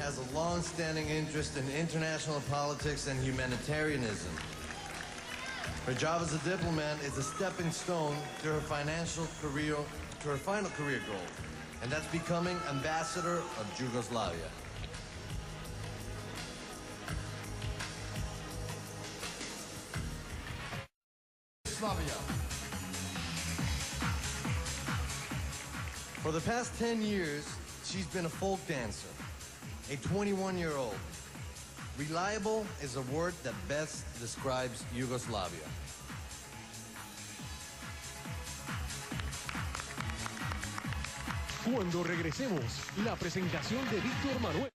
has a long-standing interest in international politics and humanitarianism. Her job as a diplomat is a stepping stone to her final career goal, and that's becoming ambassador of Yugoslavia. For the past 10 years, she's been a folk dancer, a 21-year-old. Reliable is a word that best describes Yugoslavia. Cuando regresemos, la presentación de Víctor Manuel.